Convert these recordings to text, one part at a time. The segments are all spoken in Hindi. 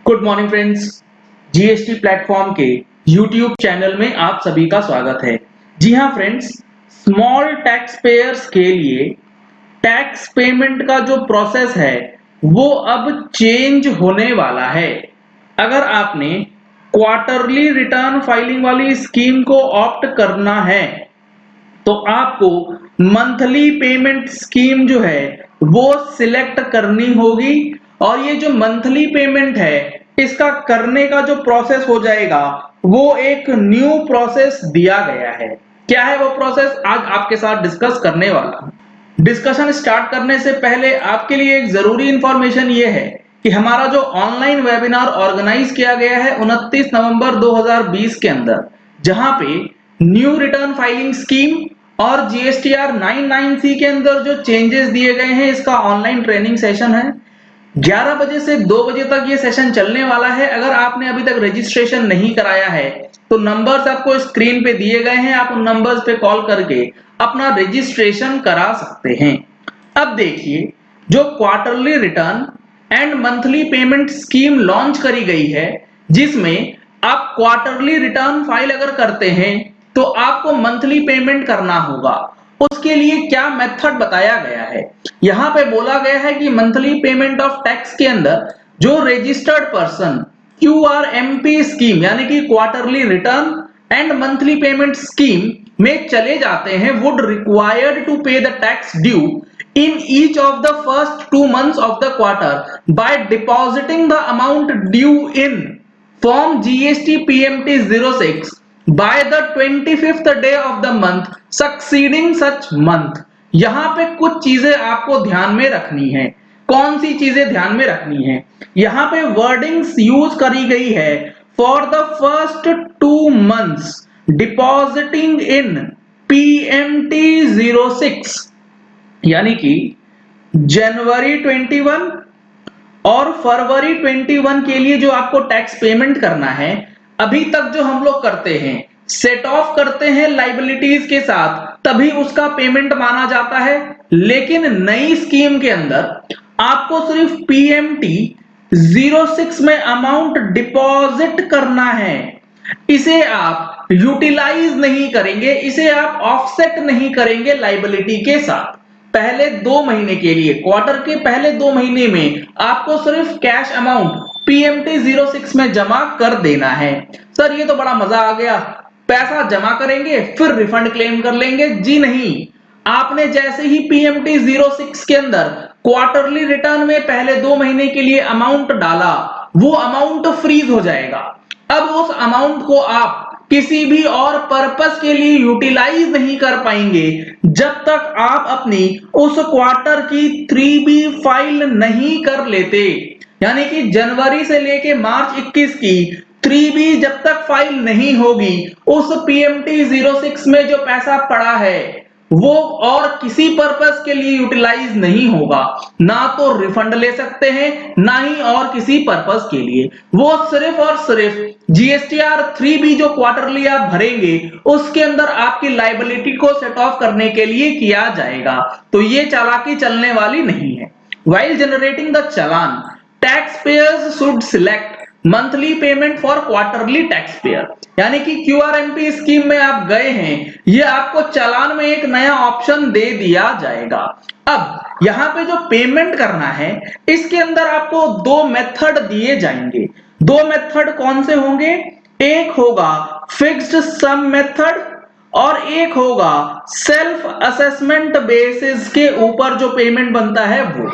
Good morning friends. GST platform के यूट्यूब चैनल में आप सभी का स्वागत है। जी हाँ फ्रेंड्स, स्मॉल टैक्स पेयर्स के लिए टैक्स पेमेंट का जो प्रोसेस है वो अब चेंज होने वाला है। अगर आपने क्वार्टरली रिटर्न फाइलिंग वाली स्कीम को ऑप्ट करना है तो आपको मंथली पेमेंट स्कीम जो है वो सिलेक्ट करनी होगी। और ये जो मंथली पेमेंट है इसका करने का जो प्रोसेस हो जाएगा वो एक न्यू प्रोसेस दिया गया है। क्या है वो प्रोसेस, आज आपके साथ डिस्कस करने वाला हूं। डिस्कशन स्टार्ट करने से पहले आपके लिए एक जरूरी इंफॉर्मेशन ये है कि हमारा जो ऑनलाइन वेबिनार ऑर्गेनाइज किया गया है 29 नवंबर 2020 के अंदर, जहां पे न्यू रिटर्न फाइलिंग स्कीम और जीएसटीआर 99C के अंदर जो चेंजेस दिए गए हैं, इसका ऑनलाइन ट्रेनिंग सेशन है। 11 बजे से 2 बजे तक ये सेशन चलने वाला है। अगर आपने अभी तक रजिस्ट्रेशन नहीं कराया है तो नंबर्स आपको स्क्रीन पे दिए गए हैं, आप उन नंबर्स पे कॉल करके अपना रजिस्ट्रेशन करा सकते हैं। अब देखिए, जो quarterly return and monthly payment scheme launch करी गई है, जिसमें आप क्वार्टरली रिटर्न फाइल अगर करते हैं तो आपको मंथली पेमेंट करना होगा। उसके लिए क्या मेथड बताया गया है, यहां पे बोला गया है कि मंथली पेमेंट ऑफ टैक्स के अंदर जो रजिस्टर्ड पर्सन क्यूआरएमपी स्कीम यानी कि quarterly return and monthly payment scheme में चले जाते हैं वुड रिक्वायर्ड टू पे the tax due in each of the first 2 months of the quarter by depositing the amount due in form GST PMT 06 by the 25th day of the month succeeding such month। यहां पे कुछ चीजें आपको ध्यान में रखनी है। कौन सी चीजें ध्यान में रखनी है, यहां पे वर्डिंग्स यूज करी गई है for the first 2 months depositing in PMT 06, यानी कि जनवरी 21 और फरवरी 21 के लिए जो आपको टैक्स पेमेंट करना है, अभी तक जो हम लोग करते हैं सेट ऑफ करते हैं लाइबिलिटीज के साथ, तभी उसका पेमेंट माना जाता है। लेकिन नई स्कीम के अंदर आपको सिर्फ PMT 06 में अमाउंट डिपॉजिट करना है। इसे आप यूटिलाइज नहीं करेंगे, इसे आप ऑफसेट नहीं करेंगे लाइबिलिटी के साथ। पहले 2 महीने के लिए, क्वार्टर के पहले 2 महीने में आपको सिर्फ कैश अमाउंट PMT 06 में जमा कर देना है। सर ये तो बड़ा मजा आ गया, पैसा जमा करेंगे फिर रिफंड क्लेम कर लेंगे। जी नहीं, आपने जैसे ही PMT 06 के अंदर क्वार्टरली रिटर्न में पहले 2 महीने के लिए अमाउंट डाला, वो अमाउंट फ्रीज हो जाएगा। अब उस अमाउंट को आप किसी भी और पर्पस के लिए यूटिलाइज नहीं कर पाएंगे जब तक आप अपनी उस क्वार्टर की 3B फाइल नहीं कर लेते। यानी कि जनवरी से लेके मार्च 21 की 3B जब तक फाइल नहीं होगी, उस PMT 06 में जो पैसा पड़ा है वो और किसी पर्पस के लिए यूटिलाइज नहीं होगा। ना तो रिफंड ले सकते हैं, ना ही और किसी पर्पस के लिए। वो सिर्फ और सिर्फ GSTR 3B जो क्वार्टरली आप भरेंगे उसके अंदर आपकी लाइबिलिटी को सेट ऑफ करने के लिए किया जाएगा। तो ये चालाकी चलने वाली नहीं है। While generating the challan, taxpayers should select monthly payment for quarterly tax payer. यानी कि क्यूआरएमपी स्कीम में आप गए हैं, ये आपको चालान में एक नया ऑप्शन दे दिया जाएगा। अब यहां पे जो पेमेंट करना है इसके अंदर आपको 2 मेथड दिए जाएंगे। 2 मेथड कौन से होंगे, एक होगा फिक्स्ड सम मेथड और एक होगा सेल्फ असेसमेंट बेसिस के ऊपर जो पेमेंट बनता है वो।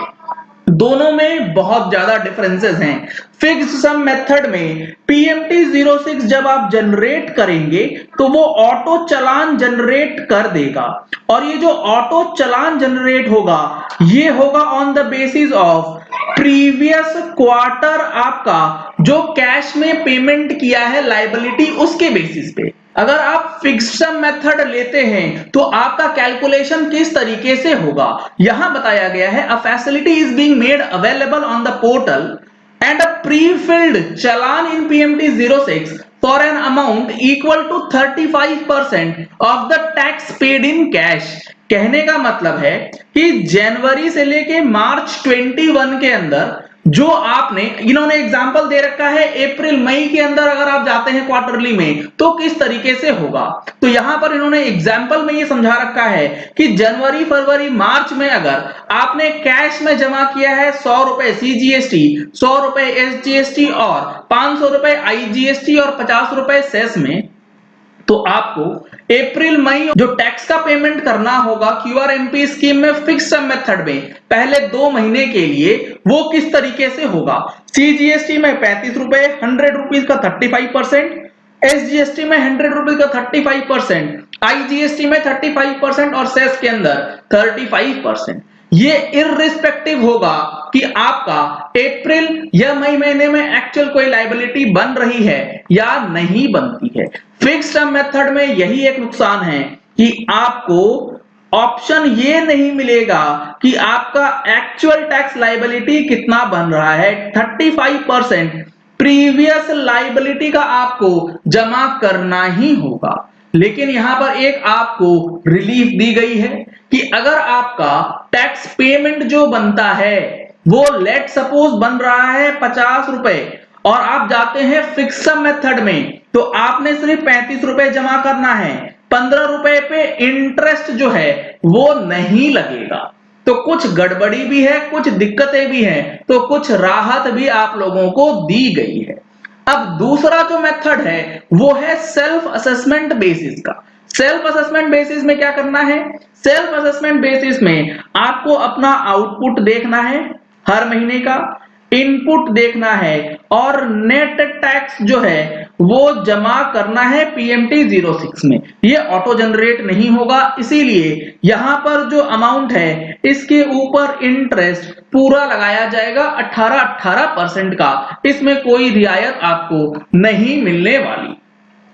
दोनों में बहुत ज्यादा डिफरेंसेस हैं। फिक्स्ड सम मेथड में PMT 06 जब आप जनरेट करेंगे तो वो ऑटो चालान जनरेट कर देगा, और ये जो ऑटो चालान जनरेट होगा ये होगा on the basis of previous quarter आपका जो कैश में पेमेंट किया है लाइबिलिटी, उसके बेसिस पे। अगर आप फिक्स्ड सम मेथड लेते हैं तो आपका कैलकुलेशन किस तरीके से होगा, यहां बताया गया है a facility is being made available on the portal and a prefilled challan in PMT 06 for an amount equal to 35% of the tax paid in cash. कहने का मतलब है कि जनवरी से लेके मार्च 21 के अंदर जो आपने, इन्होंने एग्जाम्पल दे रखा है अप्रैल मई के अंदर अगर आप जाते हैं क्वार्टरली में तो किस तरीके से होगा। तो यहां पर इन्होंने एग्जाम्पल में ये समझा रखा है कि जनवरी फरवरी मार्च में अगर आपने कैश में जमा किया है 100 रुपए सीजीएसटी, 100 रुपए एसजीएसटी और 500 रुपए आईजीएसटी और 50 रुपए सेस में, तो आपको अप्रैल मई जो टैक्स का पेमेंट करना होगा क्यूआरएमपी स्कीम में फिक्स्ड मेथड में पहले 2 महीने के लिए, वो किस तरीके से होगा। सीजीएसटी में 35 रुपए, 100 रुपीज का 35%, एसजीएसटी में 100 रुपीज का 35%, आईजीएसटी में 35% और सेस के अंदर 35%। ये इररिस्पेक्टिव होगा कि आपका अप्रैल या मई महीने में एक्चुअल कोई लायबिलिटी बन रही है या नहीं बनती है। फिक्स्ड टर्म मेथड में यही एक नुकसान है कि आपको ऑप्शन ये नहीं मिलेगा कि आपका एक्चुअल टैक्स लायबिलिटी कितना बन रहा है। 35% प्रीवियस लायबिलिटी का आपको जमा करना ही होगा। लेकिन यहां पर एक आपको रिलीफ दी गई है कि अगर आपका टैक्स पेमेंट जो बनता है वो लेट सपोज बन रहा है 50 रुपए और आप जाते हैं फिक्स्ड मेथड में, तो आपने सिर्फ 35 रुपए जमा करना है, 15 रुपए पे इंटरेस्ट जो है वो नहीं लगेगा। तो कुछ गड़बड़ी भी है, कुछ दिक्कतें भी हैं, तो कुछ राहत भी आप लोगों को दी गई है। अब दूसरा जो मेथड है वो है सेल्फ असेसमेंट बेसिस का। सेल्फ असेसमेंट बेसिस में क्या करना है, सेल्फ असेसमेंट बेसिस में आपको अपना आउटपुट देखना है हर महीने का, इनपुट देखना है और नेट टैक्स जो है वो जमा करना है पीएमटी 06 में। ये ऑटो जनरेट नहीं होगा, इसीलिए यहां पर जो अमाउंट है इसके ऊपर इंटरेस्ट पूरा लगाया जाएगा 18% का। इसमें कोई रियायत आपको नहीं मिलने वाली।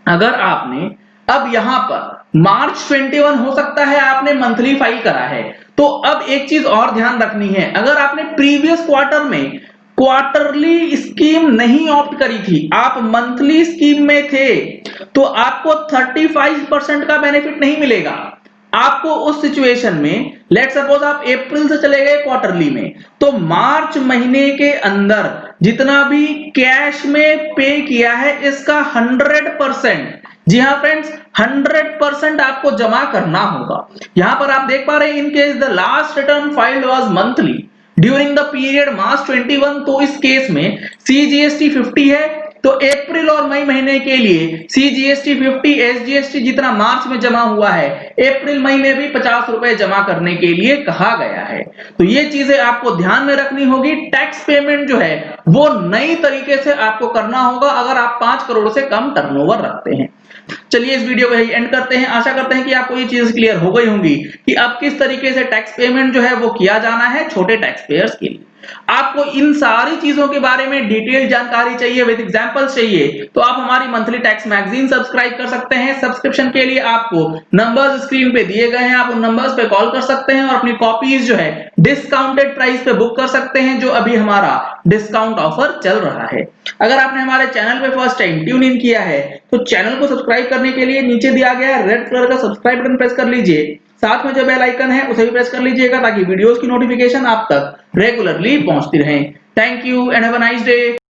अगर आपने अब यहां पर मार्च 21 हो सकता है आपने मंथली फाइल करा है, तो अब एक चीज और ध्यान रखनी है, अगर आपने प्रीवियस क्वार्टर में क्वार्टरली स्कीम नहीं ऑप्ट करी थी, आप मंथली स्कीम में थे, तो आपको 35% का बेनिफिट नहीं मिलेगा। आपको उस सिचुएशन में, लेट सपोज आप अप्रैल से चले गए क्वार्टरली में, तो मार्च महीने के अंदर जितना भी कैश में पे किया है इसका 100%, जी हाँ फ्रेंड्स, 100% आपको जमा करना होगा। यहां पर आप देख पा रहे हैं, in case the last return filed was monthly during the period March 21, तो इस केस में सीजीएसटी 50 है, तो अप्रैल और मई महीने के लिए सीजीएसटी 50, एसजीएसटी जितना मार्च में जमा हुआ है अप्रैल मई में भी 50 रुपए जमा करने के लिए कहा गया है। तो ये चीजें आपको ध्यान में रखनी होगी। टैक्स पेमेंट जो है वो नई तरीके से आपको करना होगा अगर आप 5 करोड़ से कम टर्नओवर रखते हैं। चलिए इस वीडियो को यही एंड करते हैं। आशा करते हैं कि आपको ये चीज क्लियर हो गई होंगी कि अब किस तरीके से टैक्स पेमेंट जो है वो किया जाना है छोटे टैक्स पेयर्स के लिए। आपको इन सारी चीजों के बारे में डिटेल जानकारी चाहिए, विद एग्जांपल्स चाहिए, तो आप हमारी मंथली टैक्स मैगजीन सब्सक्राइब कर सकते हैं। सब्सक्रिप्शन के लिए आपको नंबर्स स्क्रीन पे दिए गए हैं, आप उन नंबर्स पे कॉल कर सकते हैं और अपनी कॉपीज जो है डिस्काउंटेड प्राइस पे बुक कर सकते हैं, जो अभी हमारा डिस्काउंट ऑफर चल रहा है। अगर आपने हमारे चैनल पे फर्स्ट टाइम ट्यून इन किया है तो चैनल को सब्सक्राइब करने के लिए नीचे दिया गया रेड कलर का सब्सक्राइब बटन प्रेस कर लीजिए, साथ में जो बेल आइकन है उसे भी प्रेस कर लीजिएगा ताकि वीडियोस की नोटिफिकेशन आप तक रेगुलरली पहुंचती रहे। Thank you and have a nice day.